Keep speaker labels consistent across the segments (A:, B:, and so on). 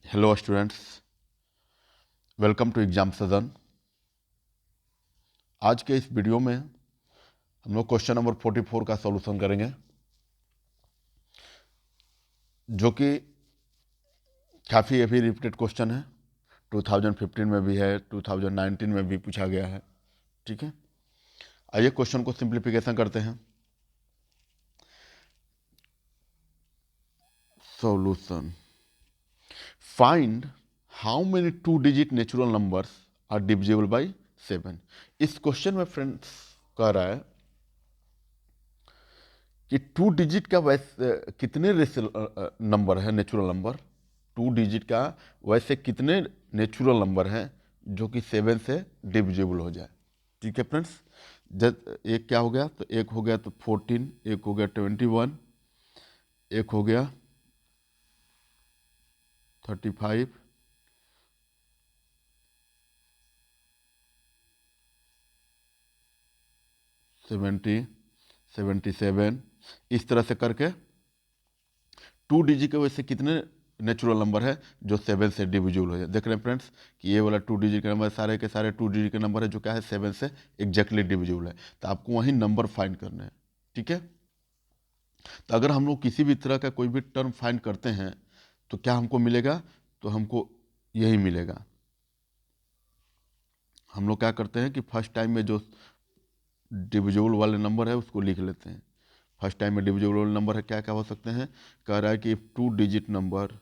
A: Hello students, welcome to exam Sadan. आज के इस वीडियो में हम लोग क्वेश्चन नंबर 44 का सॉल्यूशन करेंगे, जो कि काफ़ी अभी रिपीटेड क्वेश्चन है। 2015 में भी है, 2019 में भी पूछा गया है। ठीक है, आइए क्वेश्चन को सिंप्लीफिकेशन करते हैं। Solution: find how many 2 digit natural numbers are divisible by 7। इस क्वेश्चन में फ्रेंड्स कह रहा है कि 2 डिजिट का वैसे कितने नंबर है, नेचुरल नंबर 2 डिजिट का वैसे कितने नेचुरल नंबर हैं जो कि 7 से डिविजिबल हो जाए। ठीक है फ्रेंड्स, जब एक क्या हो गया, तो एक हो गया तो 14, एक हो गया 21, एक हो गया 35, 70, 77, इस तरह से करके 2 डिजिट के वैसे कितने नेचुरल नंबर है जो 7 से डिविजिबल हो जाए। देख रहे हैं फ्रेंड्स कि ये वाला 2 डिजिट का नंबर सारे के सारे 2 डिजिट के नंबर है जो क्या है, 7 से एग्जैक्टली डिविजिबल है। तो आपको वही नंबर फाइंड करना है। ठीक है, तो अगर हम लोग किसी भी तरह का कोई भी टर्म फाइंड करते हैं तो क्या हमको मिलेगा, तो हमको यही मिलेगा। हम लोग क्या करते हैं कि फर्स्ट टाइम में जो डिविजिबल वाले नंबर है उसको लिख लेते हैं। फर्स्ट टाइम में डिविजिबल वाले नंबर है, क्या क्या हो सकते हैं। कह रहा है कि 2 digit number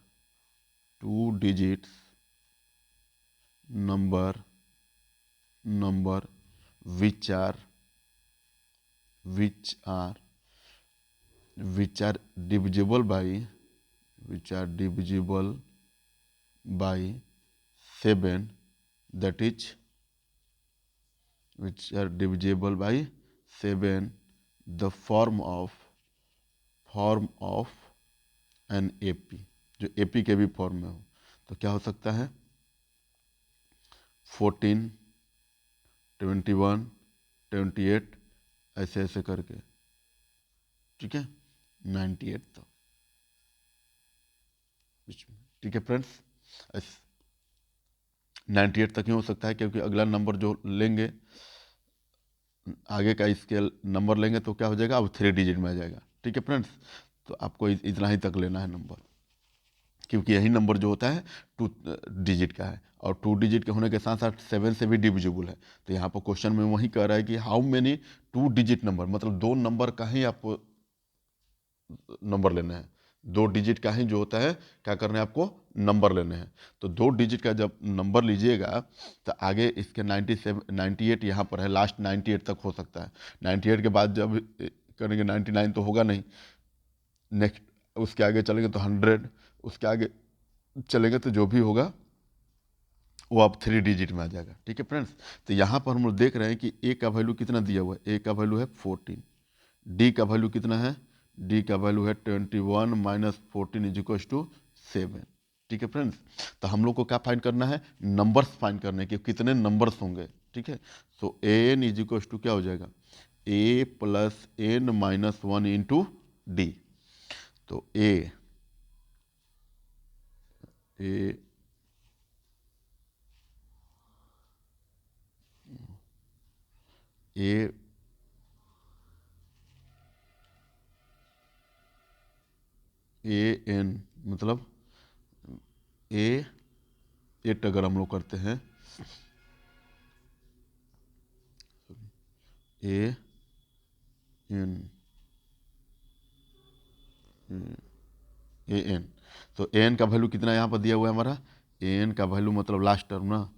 A: which are which are divisible by 7, that is which are divisible by 7, the form of an AP, जो AP के भी फॉर्म में हो। तो क्या हो सकता है, 14, 21, 28, ऐसे ऐसे करके, ठीक है, 98 तक बीच में। ठीक है फ्रेंड्स, 98 तक ही हो सकता है, क्योंकि अगला नंबर जो लेंगे, आगे का स्केल नंबर लेंगे तो क्या हो जाएगा, अब 3 डिजिट में आ जाएगा। ठीक है फ्रेंड्स, तो आपको इतना ही तक लेना है नंबर, क्योंकि यही नंबर जो होता है 2 डिजिट का है, और 2 डिजिट के होने के साथ साथ 7 से भी डिविजिबल है। तो यहाँ पर क्वेश्चन में वही कह रहा है कि हाउ मेनी 2 डिजिट नंबर, मतलब 2 नंबर का ही आपको नंबर लेना है। 2 डिजिट का ही जो होता है, क्या करना है आपको, नंबर लेने हैं। तो 2 डिजिट का जब नंबर लीजिएगा तो आगे इसके 97, 98 यहाँ पर है, लास्ट 98 तक हो सकता है। 98 के बाद जब करेंगे 99 तो होगा नहीं, नेक्स्ट उसके आगे चलेंगे तो 100, उसके आगे चलेंगे तो जो भी होगा वो अब 3 डिजिट में आ जाएगा। ठीक है फ्रेंड्स, तो यहाँ पर हम लोग देख रहे हैं कि ए का वैल्यू कितना दिया हुआ है, ए का वैल्यू है 14, डी का वैल्यू कितना है, डी का वैल्यू है 21 माइनस 14 इज इक्वल टू 7। ठीक है फ्रेंड्स, तो हम लोग को क्या फाइंड करना है, नंबर्स फाइंड करने के, कितने नंबर्स होंगे। ठीक है, so A N is equal to क्या हो जाएगा, A plus N minus 1 into D. तो A A A A N मतलब ए एट अगर हम लोग करते हैं, ए एन ए एन, तो ए एन का वैल्यू कितना यहाँ पर दिया हुआ है हमारा, ए एन का वैल्यू मतलब लास्ट टर्म ना,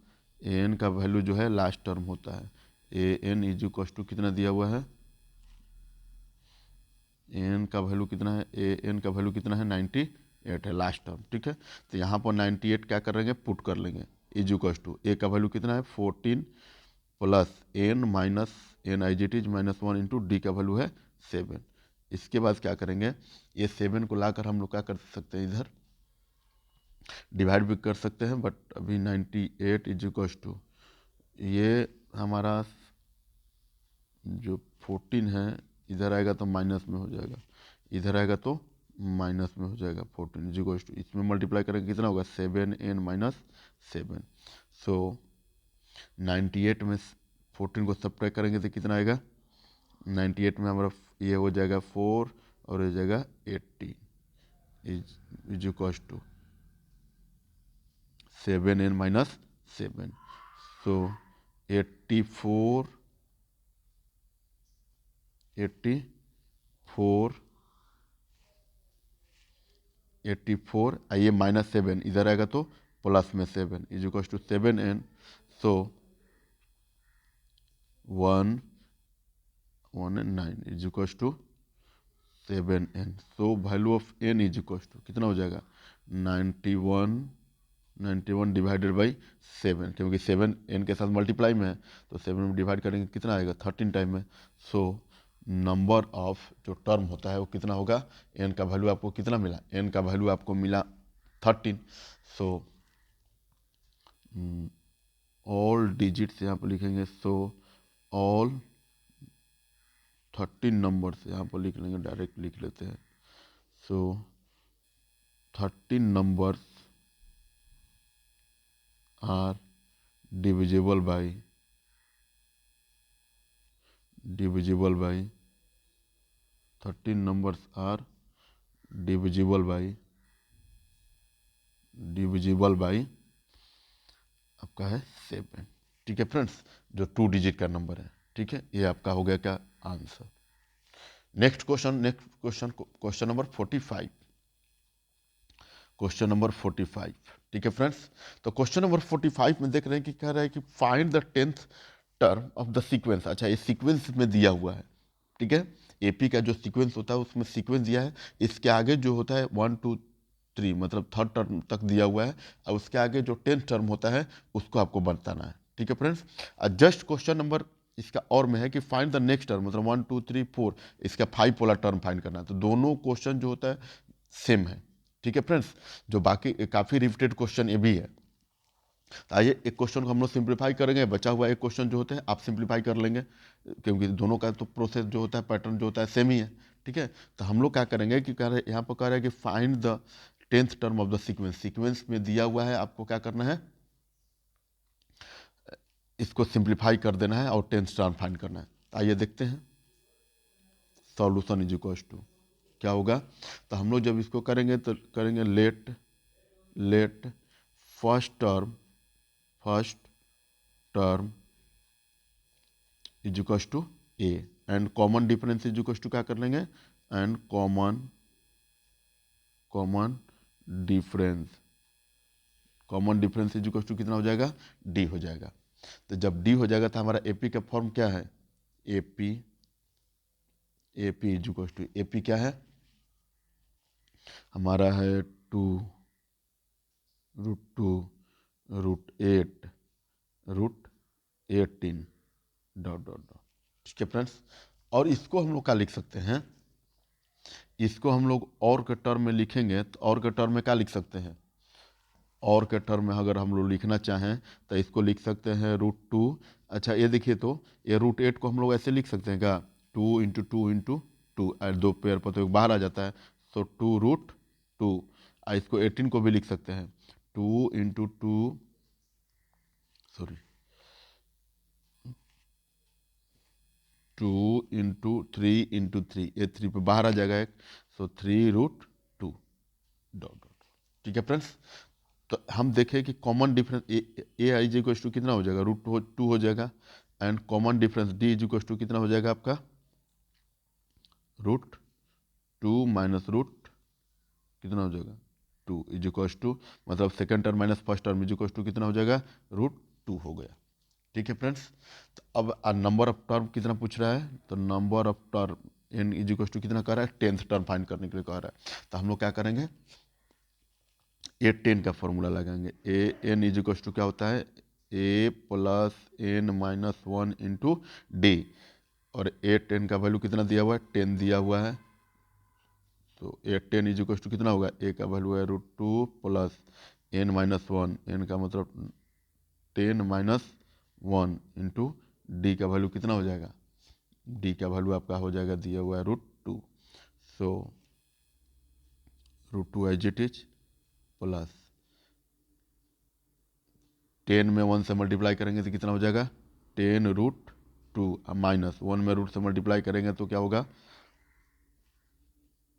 A: ए एन का वैल्यू जो है लास्ट टर्म होता है। ए एन इज इक्वल टू कितना दिया हुआ है, ए एन का वैल्यू कितना है, ए एन का वैल्यू कितना है, 98 है लास्ट टर्म। ठीक है, तो यहाँ पर 98 क्या करेंगे, पुट कर लेंगे, इज इक्वल टू ए का वैल्यू कितना है 14 plus N minus N I G T minus 1 into D का वैल्यू है 7। इसके बाद क्या करेंगे, ये 7 को लाकर हम लोग क्या कर सकते हैं, इधर डिवाइड भी कर सकते हैं, बट अभी 98 इज इक्वल टू ये हमारा जो 14 है, इधर आएगा तो माइनस में हो जाएगा, इधर आएगा तो माइनस में हो जाएगा 14 इज इक्वल टू, इसमें मल्टीप्लाई करेंगे कितना होगा 7n माइनस 7। सो 98 में 14 को सब्ट्रैक्ट करेंगे तो कितना आएगा, 98 में हमारा ये हो जाएगा 4 और हो जाएगा 80 is equal to 7n minus 7। So 84 आइए माइनस 7 इधर आएगा तो प्लस में 7 is equal to 7n। So 119 is equal to 7n। So value of n is equal to कितना हो जाएगा 91 डिवाइडेड बाई 7, क्योंकि 7 n के साथ मल्टीप्लाई में है तो 7 में डिवाइड करेंगे कितना आएगा 13 टाइम में। सो नंबर ऑफ जो टर्म होता है वो कितना होगा, n का वैल्यू आपको कितना मिला, n का वैल्यू आपको मिला 13। सो ऑल डिजिट्स यहाँ पर लिखेंगे। सो ऑल 13 नंबर्स यहाँ पर लिख लेंगे, डायरेक्ट लिख लेते हैं। सो 13 numbers are divisible by 13 numbers are divisible by आपका है 7। ठीक है फ्रेंड्स, जो 2 डिजिट का नंबर है। ठीक है, ये आपका हो गया क्या answer. Next question number 45। Question number 45। ठीक है फ्रेंड्स, तो क्वेश्चन नंबर 45 में देख रहे हैं कि कह रहा है कि find the 10th term of the sequence. अच्छा, ये सीक्वेंस में दिया हुआ है। ठीक है, एपी का जो सीक्वेंस होता है उसमें सीक्वेंस दिया है, इसके आगे जो होता है 1 2 3 मतलब 3rd टर्म तक दिया हुआ है, और उसके आगे जो 10th टर्म होता है उसको आपको बताना है। ठीक है फ्रेंड्स, जस्ट क्वेश्चन नंबर इसका और में है कि फाइंड द नेक्स्ट टर्म, मतलब 1 2 3 4 इसका 5 पोलर टर्म फाइंड करना है। तो दोनों क्वेश्चन जो होता है सेम है। ठीक है फ्रेंड्स, जो बाकी काफ़ी रिपीटेड क्वेश्चन ये भी है। तो आइए एक क्वेश्चन को हम लोग सिंप्लीफाई करेंगे, बचा हुआ एक क्वेश्चन जो होते हैं आप सिंप्लीफाई कर लेंगे, क्योंकि दोनों का तो प्रोसेस जो होता है, पैटर्न जो होता है सेम ही है। ठीक है, तो हम लोग क्या करेंगे कि कह रहे यहाँ पर कह रहे हैं कि find the 10th term of the sequence. Sequence में दिया हुआ है, आपको क्या करना है, इसको सिंप्लीफाई कर देना है और 10th टर्म फाइंड करना है। आइए देखते हैं। सॉल्यूशन इज इक्वल टू क्या होगा, तो हम लोग जब इसको करेंगे तो करेंगे let first term is equal to A and common difference is equal to क्या कर लेंगे, and common difference is equal to कितना हो जाएगा, डी हो जाएगा। तो जब डी हो जाएगा तो हमारा एपी का फॉर्म क्या है, AP is equal to, AP क्या है हमारा है 2 root 8 root 18 dot dot dot. ठीक है फ्रेंड्स, और इसको हम लोग क्या लिख सकते हैं, इसको हम लोग और के टर्म में लिखेंगे तो और के टर्म में क्या लिख सकते हैं, और के टर्म में अगर हम लोग लिखना चाहें तो इसको लिख सकते हैं √2। अच्छा ये देखिए, तो ये √8 को हम लोग ऐसे लिख सकते हैं क्या, 2 इंटू 2 इंटू 2, दो पेयर पर तो बाहर आ जाता है। सो 2√2, इसको 18 को भी लिख सकते हैं 2 इंटू 2 सॉरी 2 इंटू 3 इंटू 3, ये 3 पे बाहर आ जाएगा एक। So 3√2 dot dot. ठीक है फ्रेंड्स, तो हम देखें कि common difference A I G to कितना हो जाएगा, √2 हो जाएगा, and common difference D is to कितना हो जाएगा आपका, √2 माइनस रूट कितना हो जाएगा 2 इज इक्वल टू, मतलब second term minus first term is equal to कितना हो जाएगा, √2 हो गया। ठीक है फ्रेंड्स, तो अब नंबर ऑफ टर्म कितना पूछ रहा है, तो number of term N is equal to कितना कह रहा है, 10th टर्म फाइंड करने के लिए कह रहा है। तो हम लोग क्या करेंगे, ए 10 का फॉर्मूला लगाएंगे। A N is equal to क्या होता है, A plus N minus 1 into D, और ए 10 का वैल्यू कितना दिया हुआ है, 10 दिया हुआ है। तो ए 10 इज इक्वल टू कितना होगा, ए का वैल्यू है √2 प्लस एन माइनस 1, एन का मतलब 10 माइनस 1 इंटू डी का वैल्यू कितना हो जाएगा, डी का वैल्यू आपका हो जाएगा दिया हुआ है √2। So root 2 as it is plus 10 में 1 से मल्टीप्लाई करेंगे तो कितना हो जाएगा 10√2 माइनस 1 में रूट से मल्टीप्लाई करेंगे तो क्या होगा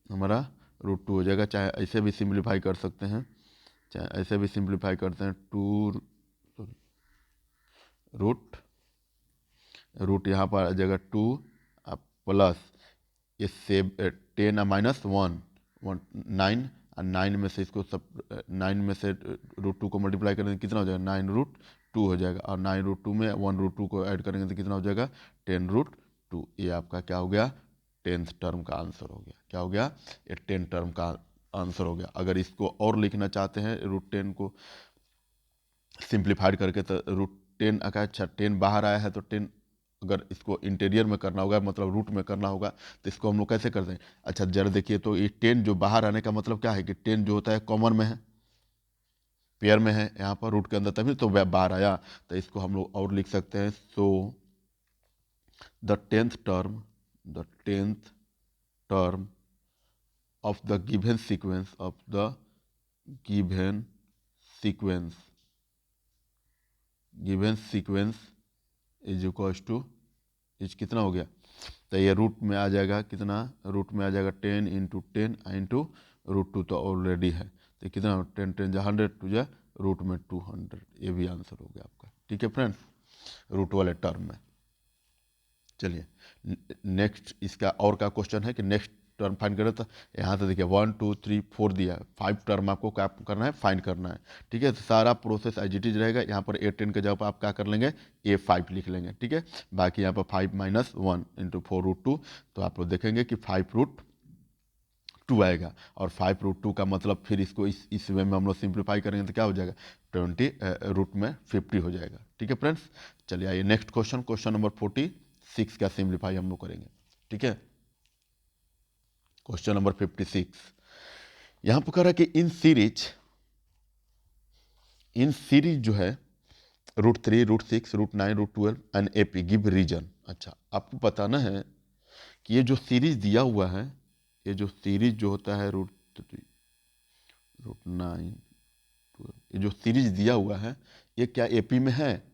A: हमारा √2 हो जाएगा। चाहे ऐसे भी सिंप्लीफाई कर सकते हैं, चाहे ऐसे भी सिंप्लीफाई करते हैं, रूट रूट यहाँ पर आ जाएगा 2 प्लस इससे 10 माइनस 9 और 9 में से इसको सब 9 में से √2 को मल्टीप्लाई करेंगे कितना हो जाएगा 9√2 हो जाएगा, और 9√2 में 1√2 को ऐड करेंगे तो कितना हो जाएगा 10√2। ये आपका क्या हो गया 10th टर्म का आंसर हो गया। क्या हो गया ये 10 टर्म का आंसर हो गया। अगर इसको और लिखना चाहते हैं √10 को सिंप्लीफाइड करके तो √10 अगर अच्छा 10 बाहर आया है तो 10 अगर इसको इंटीरियर में करना होगा मतलब रूट में करना होगा तो इसको हम लोग कैसे करते हैं। अच्छा जरा देखिए तो ये 10 जो बाहर आने का मतलब क्या है कि 10 जो होता है कॉमन में है, पेयर में है यहाँ पर रूट के अंदर, तभी तो बाहर आया। तो इसको हम लोग और लिख सकते हैं so the tenth term of the given sequence is equals two is कितना हो गया तो ये रूट में आ जाएगा कितना रूट में आ जाएगा 10 इंटू 10 इंटू √2 तो ऑलरेडी है तो कितना 10 10 जा 100 टू जा रूट में 200। ये भी आंसर हो गया आपका। ठीक है फ्रेंड्स रूट वाले टर्म में। चलिए नेक्स्ट इसका और का क्वेश्चन है कि नेक्स्ट टर्म फाइंड करें तो यहाँ से देखिए 1 2 3 4 दिया है, 5 टर्म आपको क्या करना है फाइंड करना है। ठीक है तो सारा प्रोसेस एज इट इज रहेगा। यहाँ पर A10 के जगह पर आप क्या कर लेंगे A5 लिख लेंगे। ठीक है बाकी यहाँ पर 5 माइनस 1 इंटू 4√2 तो आप लोग देखेंगे कि 5√2 आएगा, और 5√2 का मतलब फिर इसको इस वे में हम लोग सिंप्लीफाई करेंगे तो क्या हो जाएगा 20 रूट में 50 हो जाएगा। ठीक है फ्रेंड्स चलिए आइए नेक्स्ट क्वेश्चन नंबर 46 का सिंप्लीफाई हम लोग करेंगे। ठीक है क्वेश्चन नंबर 56 यहां पर कह रहा है कि इन सीरीज जो है √3 √6 √9 √12 एंड AP गिव रीजन। अच्छा आपको बताना है कि ये जो सीरीज दिया हुआ है, ये जो सीरीज जो होता है √3 √9 ये जो सीरीज दिया हुआ है ये क्या AP में है।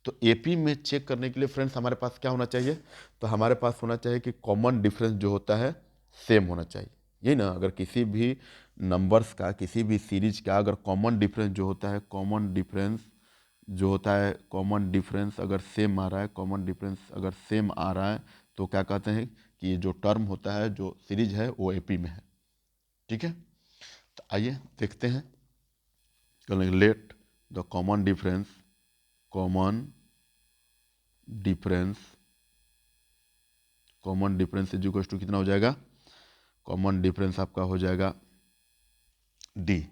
A: तो AP में चेक करने के लिए फ्रेंड्स हमारे पास क्या होना चाहिए तो हमारे पास होना चाहिए कि कॉमन डिफरेंस जो होता है सेम होना चाहिए। यही ना अगर किसी भी नंबर्स का किसी भी सीरीज का अगर कॉमन डिफरेंस जो होता है कॉमन डिफरेंस अगर सेम आ रहा है तो क्या कहते हैं कि ये जो टर्म होता है जो सीरीज है वो AP में है। ठीक है तो आइए देखते हैं let the common difference is equal to कितना हो जाएगा कॉमन डिफरेंस आपका हो जाएगा D।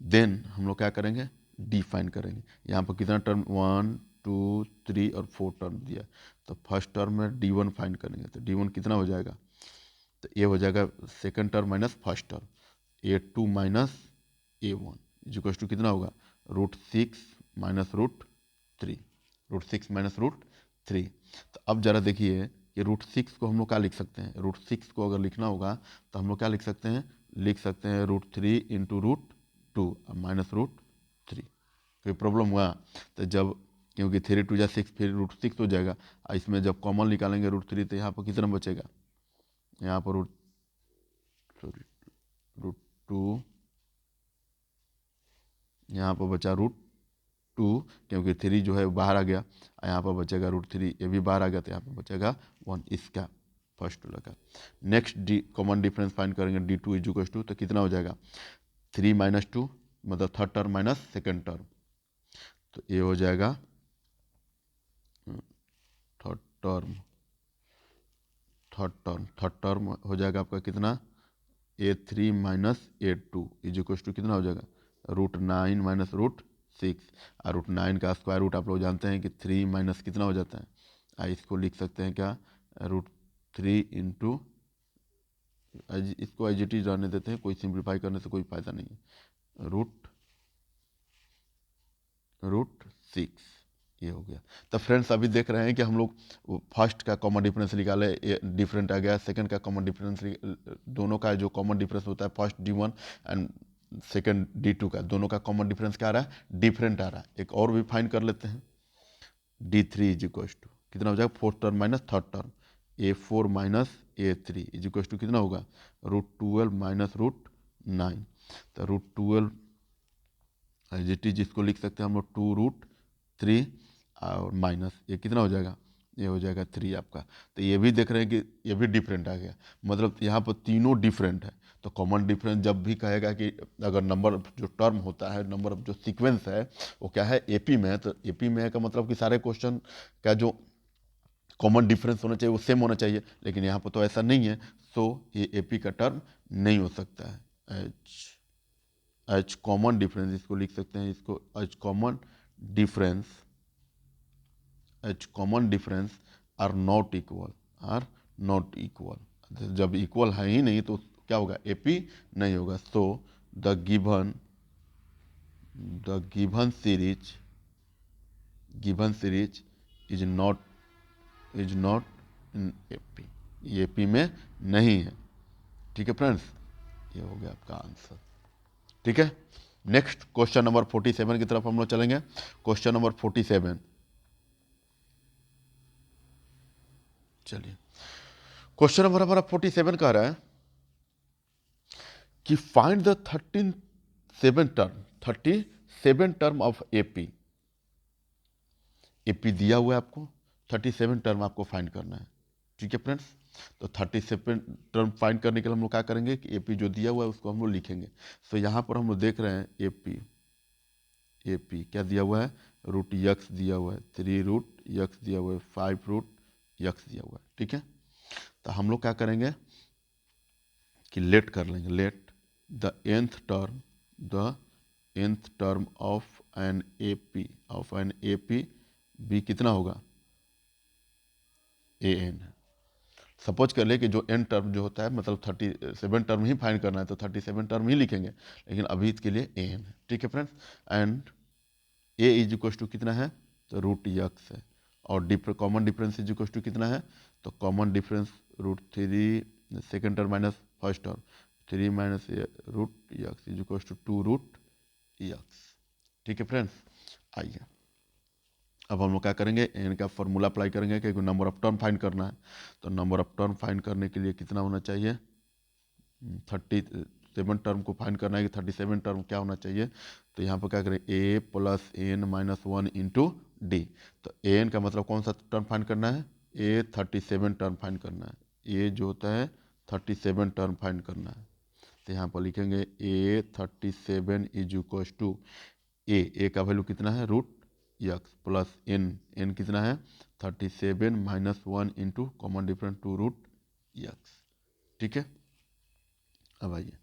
A: देन हम लोग क्या करेंगे D फाइंड करेंगे। यहाँ पर कितना टर्म 1 2 3 और 4 टर्म दिया तो फर्स्ट टर्म में D1 फाइंड करेंगे तो D1 कितना हो जाएगा तो ये हो जाएगा second term minus first term A2 minus A1 is equal to कितना होगा √6 माइनस √3 √6 माइनस √3। तो अब जरा देखिए कि √6 को हम लोग क्या लिख सकते हैं √6 को अगर लिखना होगा तो हम लोग क्या लिख सकते हैं √3 इंटू √2 माइनस √3। कोई प्रॉब्लम हुआ तो जब क्योंकि 3 2 जा 6 फिर √6 हो जाएगा और इसमें जब कॉमन निकालेंगे √3 तो यहाँ पर कितना बचेगा यहाँ पर √2 यहाँ पर बचा √2 क्योंकि 3 जो है बाहर आ गया, यहाँ पर बचेगा √3 ये भी बाहर आ गया तो यहाँ पर बचेगा 1 इसका फर्स्ट लगा। नेक्स्ट कॉमन डिफरेंस फाइंड करेंगे D2 इज इक्वल टू तो कितना हो जाएगा 3 माइनस 2 मतलब third term minus second term तो ये हो जाएगा थर्ड टर्म हो जाएगा आपका कितना A3 minus A2 is equal to कितना हो जाएगा √9 माइनस √6 और √9 का स्क्वायर रूट आप लोग जानते हैं कि 3 माइनस कितना हो जाता है इसको लिख सकते हैं क्या √3 इंटू इसको IGT रहने देते हैं, कोई सिंप्लीफाई करने से कोई फायदा नहीं है √6 ये हो गया। तो फ्रेंड्स अभी देख रहे हैं कि हम लोग फर्स्ट का कॉमन डिफरेंस निकाले, ये डिफरेंट आ गया, सेकंड का कॉमन डिफरेंस, दोनों का जो कॉमन डिफरेंस होता है first D1 and second D2 का, दोनों का कॉमन डिफरेंस क्या आ रहा है, डिफरेंट आ रहा है। एक और भी फाइंड कर लेते हैं, D3 इज इक्वल्स टू कितना हो जाएगा, fourth term minus third term, A4 minus A3 is equals to कितना होगा, √12 माइनस √9। तो √12 एज इट इज इसको लिख सकते हैं हम लोग 2√3 और माइनस ये कितना हो जाएगा, ये हो जाएगा 3 आपका। तो ये भी देख रहे हैं कि ये भी डिफरेंट आ गया, मतलब यहाँ पर तीनों डिफरेंट है। तो कॉमन डिफरेंस जब भी कहेगा कि अगर नंबर जो टर्म होता है, नंबर जो सीक्वेंस है वो क्या है, एपी में है, तो एपी में है का मतलब कि सारे क्वेश्चन का जो कॉमन डिफरेंस होना चाहिए वो सेम होना चाहिए, लेकिन यहाँ पर तो ऐसा नहीं है। सो ये एपी का टर्म नहीं हो सकता है। एच कॉमन डिफरेंस इसको लिख सकते हैं, इसको H common difference are not equal. जब इक्वल है ही नहीं तो क्या होगा, एपी नहीं होगा। So the given series is not in AP, ये एपी में नहीं है। ठीक है फ्रेंड्स, ये हो गया आपका आंसर। ठीक है, नेक्स्ट क्वेश्चन नंबर 47 की तरफ हम लोग चलेंगे। क्वेश्चन नंबर 47, चलिए क्वेश्चन नंबर हमारा 47 कह रहा है कि find the 37 term of AP. AP दिया हुआ है आपको, 37 टर्म आपको फाइंड करना है। ठीक है फ्रेंड्स, तो 37 टर्म फाइंड करने के लिए हम लोग क्या करेंगे कि एपी जो दिया हुआ है उसको हम लोग लिखेंगे। तो यहाँ पर हम लोग देख रहे हैं एपी क्या दिया हुआ है, √x दिया हुआ है, 3√x दिया हुआ है, 5√x दिया हुआ है। ठीक है, तो हम लोग क्या करेंगे कि लेट कर लेंगे, let the nth term of an AP be कितना होगा, an है। सपोज कर ले कि जो n टर्म जो होता है, मतलब 37 टर्म ही फाइंड करना है तो 37 टर्म ही लिखेंगे, लेकिन अभी इसके लिए an है। ठीक है friends, and a is equal to कितना है, तो √x है, और common difference is equal to कितना है, तो common difference √3 second term minus first term, 3 minus √x is equal to 2√x। ठीक है फ्रेंड्स, आइए अब हम लोग क्या करेंगे, एन का फॉर्मूला अप्लाई करेंगे, क्योंकि नंबर ऑफ टर्म फाइंड करना है। तो नंबर ऑफ टर्म फाइंड करने के लिए कितना होना चाहिए, 37 टर्म को फाइंड करना है कि 37 टर्म क्या होना चाहिए। तो यहाँ पर क्या करें, a + n - 1 × d। तो an का मतलब कौन सा टर्म फाइंड करना है, a 37 टर्म फाइंड करना है, a जो होता है 37 टर्म फाइंड करना है। तो यहाँ पर लिखेंगे a 37 is equal to a का वैल्यू कितना है, √x प्लस n कितना है 37 - 1 × कॉमन डिफरेंस 2√x। ठीक है, अब आइए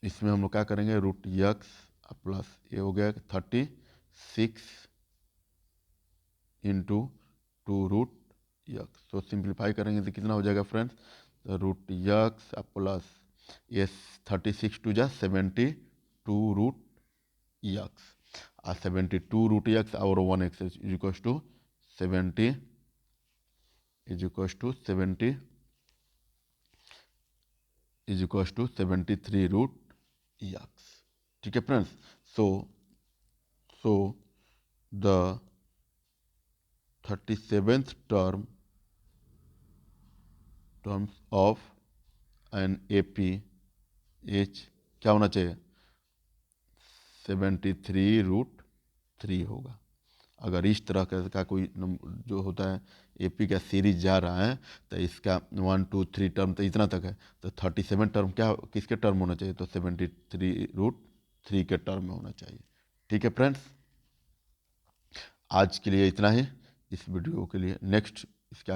A: इसमें हम लोग क्या करेंगे, √x प्लस ये हो गया 36 × 2√x। तो सिंप्लीफाई करेंगे तो कितना हो जाएगा फ्रेंड्स, √x प्लस ये 36 टू जा 72 √x, और 72 √x और 1x is equal to 70 is equal to 73 √x। ठीक है friends, so the 37th terms of an AP H क्या होना चाहिए, 73√3 होगा। अगर इस तरह का कोई जो होता है एपी का सीरीज जा रहा है, तो इसका 1 2 3 टर्म तो इतना तक है, तो 37 टर्म क्या किसके टर्म होना चाहिए, तो 73√3 के टर्म में होना चाहिए। ठीक है फ्रेंड्स, आज के लिए इतना ही इस वीडियो के लिए। नेक्स्ट इसके